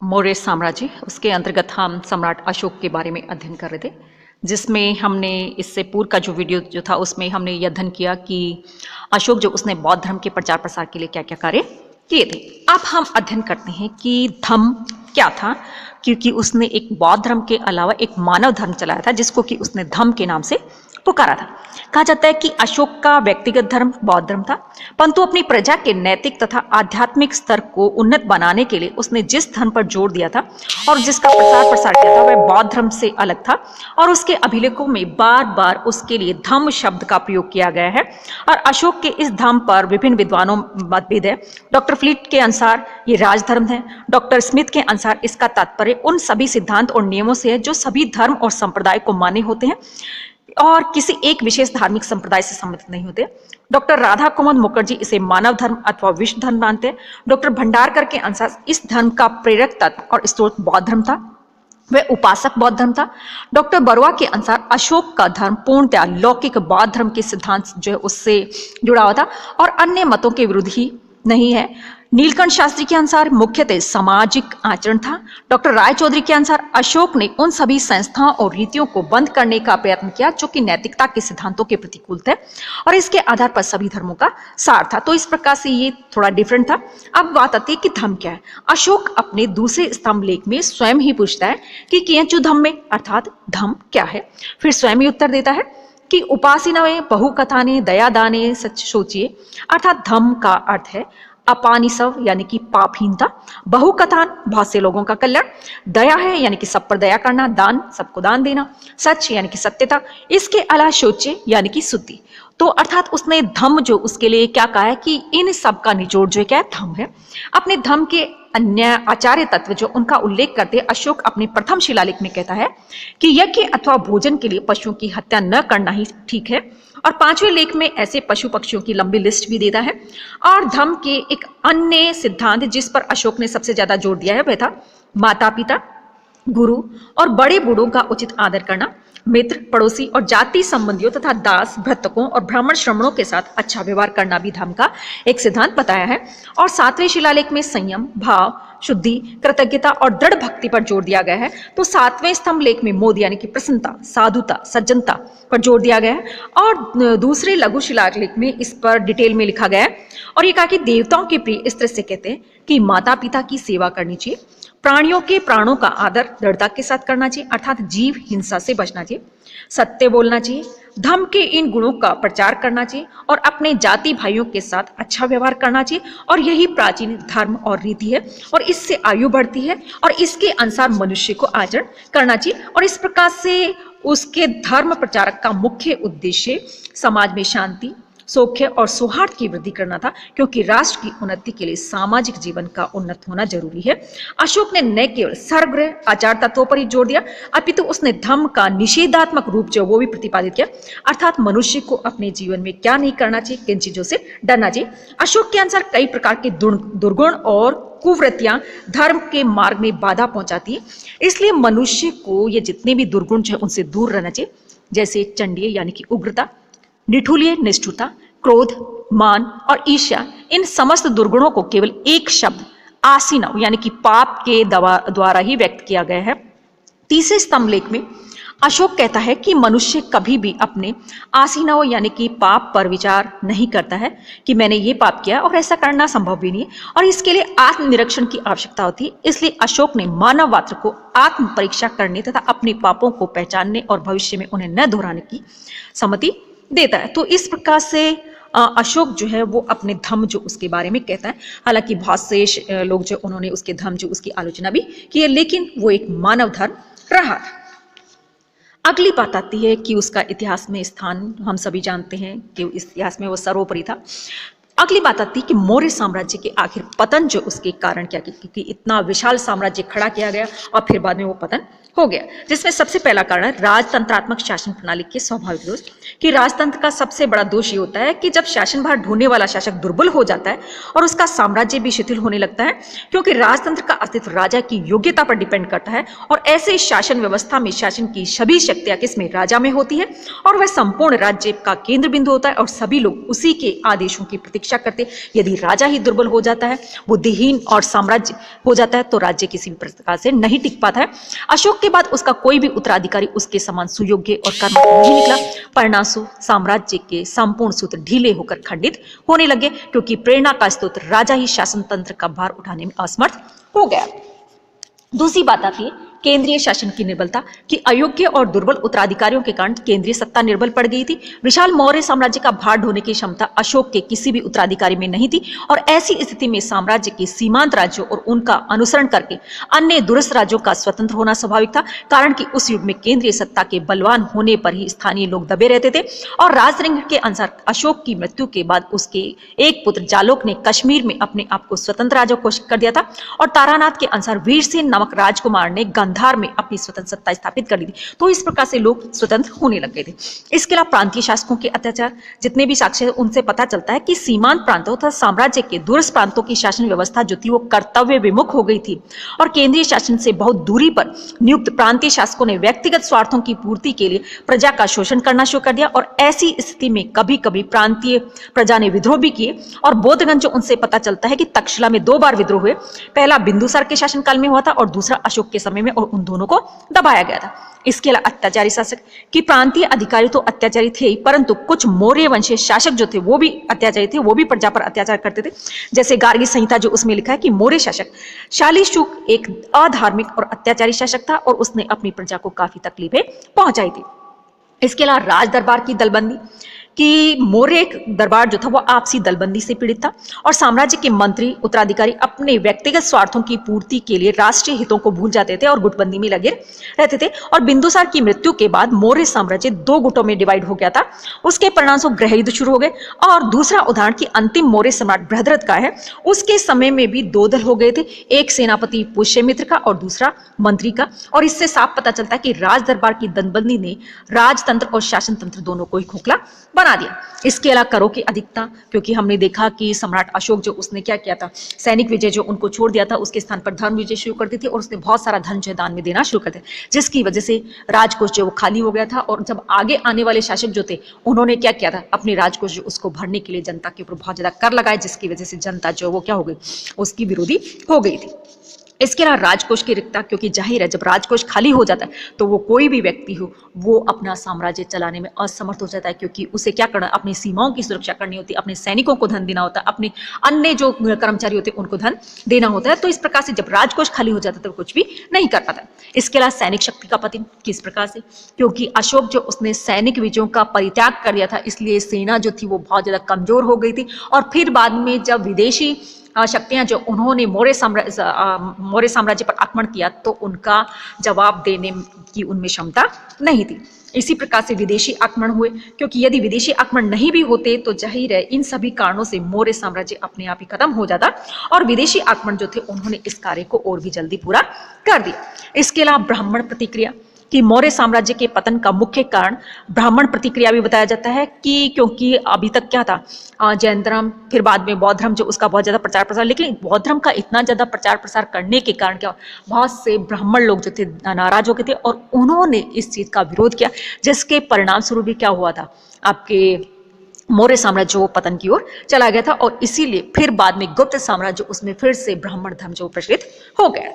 मौर्य साम्राज्य, उसके अंतर्गत हम सम्राट अशोक के बारे में अध्ययन कर रहे थे, जिसमें हमने इससे पूर्व का जो वीडियो जो था उसमें हमने यह अध्ययन किया कि अशोक जो उसने बौद्ध धर्म के प्रचार प्रसार के लिए क्या क्या कार्य किए थे। अब हम अध्ययन करते हैं कि धम्म क्या था, क्योंकि उसने एक बौद्ध धर्म के अलावा एक मानव धर्म चलाया था जिसको कि उसने धम्म के नाम से पुकारा था। कहा जाता है कि अशोक का व्यक्तिगत धर्म बौद्ध धर्म था, परंतु अपनी प्रजा के नैतिक तथा आध्यात्मिक स्तर को उन्नत बनाने के लिए उसने जिस धर्म पर जोर दिया था और जिसका प्रचार प्रसार किया था वह बौद्ध धर्म से अलग था, और उसके अभिलेखों में बार बार उसके लिए धम्म शब्द का प्रयोग किया गया है। और अशोक के इस धम्म पर विभिन्न विद्वानों मतभेद है। डॉक्टर फ्लीट के अनुसार ये राजधर्म है। डॉक्टर स्मिथ के अनुसार इसका तात्पर्य उन सभी सिद्धांत और नियमों से है जो सभी धर्म और संप्रदाय को मान्य होते हैं और किसी एक विशेष धार्मिक संप्रदाय से संबंधित नहीं होते। डॉक्टर राधा कुमुद मुखर्जी इसे मानव धर्म अथवा विश्व धर्म मानते हैं। डॉक्टर भंडारकर के अनुसार इस धर्म का प्रेरक तत्व और स्रोत बौद्ध धर्म था, वह उपासक बौद्ध धर्म था। डॉक्टर बरुआ के अनुसार अशोक का धर्म पूर्णतया लौकिक बौद्ध धर्म के सिद्धांत जो है उससे जुड़ा हुआ था और अन्य मतों के विरुद्ध ही नहीं है। नीलकंठ शास्त्री के अनुसार मुख्यतः सामाजिक आचरण था। डॉक्टर राय चौधरी के अनुसार अशोक ने उन सभी संस्थाओं और रीतियों को बंद करने का प्रयत्न किया जो कि नैतिकता के सिद्धांतों के प्रतिकूल थे और इसके आधार पर सभी धर्मों का सार था। तो इस प्रकार से ये थोड़ा डिफरेंट था। अब बात आती है कि धम्म क्या है। अशोक अपने दूसरे स्तंभ लेख में स्वयं ही पूछता है कि कियंचु धम्मे अर्थात धम्म क्या है। फिर स्वयं ही उत्तर देता है कि उपासिनवे बहुकथाने दयादाने सच सोचिए, अर्थात धम्म का अर्थ है अपानिसव यानी कि पापहीनता, बहुकथान बहुत से लोगों का कल्याण, दया है यानी कि सब पर दया करना, दान सबको दान देना, सच यानी कि सत्यता, इसके अलावा शोचे यानी कि शुद्धि। तो अर्थात उसने धम्म जो उसके लिए क्या कहा है कि इन सब का निचोड़ जो है क्या धम्म है। अपने धम्म के अन्य आचार्य तत्व जो उनका उल्लेख करते अशोक अपने प्रथम शिलालेख में कहता है कि यज्ञ अथवा भोजन के लिए पशुओं की हत्या न करना ही ठीक है, और पांचवें लेख में ऐसे पशु पक्षियों की लंबी लिस्ट भी देता है। और धम्म के एक अन्य सिद्धांत जिस पर अशोक ने सबसे ज्यादा जोर दिया है वह था माता पिता, गुरु और बड़े बूढ़ों का उचित आदर करना, मित्र पड़ोसी और जाति संबंधियों तथा दास भृतकों और ब्राह्मण श्रमणों के साथ अच्छा व्यवहार करना भी धम्म का एक सिद्धांत बताया है। और सातवें शिलालेख में संयम, भाव, शुद्धि, कृतज्ञता और दृढ़ भक्ति पर जोर दिया गया है। तो सातवें स्तंभ लेख में मोद यानी कि प्रसन्नता, साधुता, सज्जनता पर जोर दिया गया है। और दूसरे लघु शिलालेख में इस पर डिटेल में लिखा गया है और ये कहा कि देवताओं के प्रिय इस तरह से कहते हैं कि माता पिता की सेवा करनी चाहिए, प्राणियों के प्राणों का आदर दृढ़ता के साथ करना चाहिए, अर्थात जीव हिंसा से बचना चाहिए, सत्य बोलना चाहिए, धम्म के इन गुणों का प्रचार करना चाहिए और अपने जाति भाइयों के साथ अच्छा व्यवहार करना चाहिए। और यही प्राचीन धर्म और रीति है और इससे आयु बढ़ती है और इसके अनुसार मनुष्य को आचरण करना चाहिए। और इस प्रकार से उसके धर्म प्रचारक का मुख्य उद्देश्य समाज में शांति, सौख्य और सौहार्द की वृद्धि करना था, क्योंकि राष्ट्र की उन्नति के लिए सामाजिक जीवन का उन्नत होना जरूरी है। अशोक ने न केवल सर्वग्रह आचार तत्वों पर ही जोर दिया अपितु उसने धम्म का निषेधात्मक रूप जो वो भी प्रतिपादित किया, अर्थात मनुष्य को अपने जीवन में क्या नहीं करना चाहिए, किन चीजों से डरना चाहिए। अशोक के अनुसार कई प्रकार के दुर्गुण और कुवृत्तियां धर्म के मार्ग में बाधा पहुंचाती है, इसलिए मनुष्य को ये जितने भी दुर्गुण है उनसे दूर रहना चाहिए, जैसे चंडीय यानी कि उग्रता, निठुलिय निष्ठुरता, क्रोध, मान और ईर्ष्या। इन समस्त दुर्गुणों को केवल एक शब्द आसीनव यानी कि पाप के द्वारा ही व्यक्त किया गया है। तीसरे स्तंभ लेख में अशोक कहता है कि मनुष्य कभी भी अपने आसीनव यानी कि पाप पर विचार नहीं करता है कि मैंने ये पाप किया, और ऐसा करना संभव भी नहीं है और इसके लिए आत्मनिरीक्षण की आवश्यकता होती है। इसलिए अशोक ने मानव मात्र को आत्म परीक्षा करने तथा अपने पापों को पहचानने और भविष्य में उन्हें न दोहराने की सम्मति देता है। तो इस प्रकार से अशोक जो है वो अपने धम्म जो उसके बारे में कहता है। हालांकि बहुत से लोग जो उन्होंने उसके धम्म जो उसकी आलोचना भी की है, लेकिन वो एक मानव धर्म रहा। अगली बात आती है कि उसका इतिहास में स्थान हम सभी जानते हैं कि इस इतिहास में वो सर्वोपरि था। अगली बात आती है कि मौर्य साम्राज्य के आखिर पतन जो उसके कारण क्या, क्योंकि इतना विशाल साम्राज्य खड़ा किया गया और फिर बाद में वो पतन हो गया, जिसमें सबसे पहला कारण है राजतंत्रात्मक शासन प्रणाली के स्वाभाविक दोष। कि राजतंत्र का सबसे बड़ा दोष ये होता है कि जब शासनभार ढोने वाला शासक दुर्बल हो जाता है और उसका साम्राज्य भी शिथिल होने लगता है, क्योंकि राजतंत्र का अस्तित्व राजा की योग्यता पर डिपेंड करता है और ऐसे शासन व्यवस्था में शासन की सभी शक्तियां किसमें, राजा में होती है और वह संपूर्ण राज्य का केंद्र बिंदु होता है और सभी लोग उसी के आदेशों की प्रतीक्षा उपेक्षा करते। यदि राजा ही दुर्बल हो जाता है, बुद्धिहीन और साम्राज्य हो जाता है, तो राज्य किसी भी प्रकार से नहीं टिक पाता है। अशोक के बाद उसका कोई भी उत्तराधिकारी उसके समान सुयोग्य और कर्मठ नहीं निकला। परिणामस्वरूप साम्राज्य के संपूर्ण सूत्र ढीले होकर खंडित होने लगे, क्योंकि प्रेरणा का स्रोत राजा ही शासन तंत्र का भार उठाने में असमर्थ हो गया। दूसरी बात आती है केंद्रीय शासन की निर्बलता, कि अयोग्य और दुर्बल उत्तराधिकारियों के कारण केंद्रीय सत्ता निर्बल पड़ गई थी। विशाल मौर्य साम्राज्य का भार ढोने की क्षमता अशोक के किसी भी उत्तराधिकारी में नहीं थी, और ऐसी स्थिति में साम्राज्य के सीमांत राज्यों और उनका अनुसरण करके अन्य दूरस्थ राज्यों का स्वतंत्र होना स्वाभाविक था, कारण कि उस युग में केंद्रीय सत्ता के बलवान होने पर ही स्थानीय लोग दबे रहते थे। और राजरंग के अनुसार अशोक की मृत्यु के बाद उसके एक पुत्र जालोक ने कश्मीर में अपने आप को स्वतंत्र राजा घोषित कर दिया था, और तारानाथ के अनुसार वीरसेन नामक राजकुमार ने गांधार में अपनी स्वतंत्र सत्ता स्थापित कर दी थी। तो इस प्रकार से लोग स्वतंत्र होने लग गए थे। इसके अलावा प्रांतीय शासकों के अत्याचार, जितने भी साक्ष्य उनसे पता चलता है कि सीमांत प्रांतों तथा साम्राज्य के दूरस्थ प्रांतों की शासन व्यवस्था जो थी वो कर्तव्य विमुख हो गई थी, और केंद्रीय शासन से बहुत दूरी पर नियुक्त प्रांतीय शासकों ने व्यक्तिगत स्वार्थों की पूर्ति के लिए प्रजा का शोषण करना शुरू कर दिया। और ऐसी स्थिति में कभी कभी प्रांतीय प्रजा ने विद्रोह भी किए, और बोधगंज जो उनसे पता चलता है कि तक्षशिला में 2 बार विद्रोह हुए, पहला बिंदुसार के शासनकाल में हुआ था और दूसरा अशोक के समय में, और उन दोनों को दबाया गया था। इसके अलावा अत्याचारी शासक, कि प्रांतीय अधिकारी तो अत्याचारी थे ही, परंतु कुछ मौर्य वंशीय शासक जो थे वो भी अत्याचारी थे, वो भी प्रजा पर अत्याचार करते थे। जैसे गार्गी संहिता जो उसमें लिखा है कि मौर्य शासक शालीशुक एक अधार्मिक और अत्याचारी शासक था, और उसने अपनी प्रजा को काफी तकलीफें पहुंचाई थी। इसके अलावा राज दरबार की दलबंदी, कि मौर्य दरबार जो था वो आपसी दलबंदी से पीड़ित था, और साम्राज्य के मंत्री उत्तराधिकारी अपने व्यक्तिगत स्वार्थों की पूर्ति के लिए राष्ट्रीय हितों को भूल जाते थे और गुटबंदी में लगे रहते थे। और बिंदुसार की मृत्यु के बाद मौर्य साम्राज्य 2 गुटों में डिवाइड हो गया था। उसके परिणामस्वरूप गृह युद्ध शुरू हो गए। और दूसरा उदाहरण कि अंतिम मौर्य सम्राट बृहद्रथ का है, उसके समय में भी 2 दल हो गए थे, एक सेनापति पुष्यमित्र का और दूसरा मंत्री का। और इससे साफ पता चलता है कि राज दरबार की दलबंदी ने राजतंत्र और शासन तंत्र दोनों को ही खोखला बना दिया। इसके अलावा करों की अधिकता, क्योंकि हमने देखा कि सम्राट अशोक जो उसने क्या किया था, सैनिक विजय जो उनको छोड़ दिया था, उसके स्थान पर धर्म विजय शुरू कर दी थी, और उसने बहुत सारा धन जो दान में देना शुरू कर दिया, जिसकी वजह से राजकोष जो वो खाली हो गया था। और जब आगे आने वाले शासक जो थे उन्होंने क्या किया था, अपने राजकोष जो उसको भरने के लिए जनता के ऊपर बहुत ज्यादा कर लगाए, जिसकी वजह से जनता जो वो क्या हो गई, उसकी विरोधी हो गई थी। इसके अलावा राजकोष की रिक्तता, क्योंकि जाहिर है जब राजकोष खाली हो जाता है तो वो कोई भी व्यक्ति हो वो अपना साम्राज्य चलाने में असमर्थ हो जाता है, क्योंकि उसे क्या करना, अपनी सीमाओं की सुरक्षा करनी होती है, अपने सैनिकों को धन देना होता है, अपने अन्य जो कर्मचारी होते हैं उनको धन देना होता है। तो इस प्रकार से जब राजकोष खाली हो जाता है तो कुछ भी नहीं कर पाता। इसके अलावा सैनिक शक्ति का पतन, किस प्रकार से, क्योंकि अशोक जो उसने सैनिक विजयों का परित्याग कर दिया था, इसलिए सेना जो थी वो बहुत ज्यादा कमजोर हो गई थी। और फिर बाद में जब विदेशी शक्तियां जो उन्होंने मौर्य साम्राज्य पर आक्रमण किया, तो उनका जवाब देने की उनमें क्षमता नहीं थी। इसी प्रकार से विदेशी आक्रमण हुए, क्योंकि यदि विदेशी आक्रमण नहीं भी होते तो जाहिर है इन सभी कारणों से मौर्य साम्राज्य अपने आप ही खत्म हो जाता, और विदेशी आक्रमण जो थे उन्होंने इस कार्य को और भी जल्दी पूरा कर दिया। इसके अलावा ब्राह्मण प्रतिक्रिया, कि मौर्य साम्राज्य के पतन का मुख्य कारण ब्राह्मण प्रतिक्रिया भी बताया जाता है, कि क्योंकि अभी तक क्या था, जैन धर्म, फिर बाद में बौद्ध धर्म जो उसका बहुत ज्यादा प्रचार प्रसार, लेकिन बौद्ध धर्म का इतना ज्यादा प्रचार प्रसार करने के कारण क्या, बहुत से ब्राह्मण लोग जो थे नाराज हो गए थे, और उन्होंने इस चीज का विरोध किया, जिसके परिणाम स्वरूप भी क्या हुआ था, आपके मौर्य साम्राज्य वो पतन की ओर चला गया था। और इसीलिए फिर बाद में गुप्त साम्राज्य उसमें फिर से ब्राह्मण धर्म जो प्रचलित हो गया।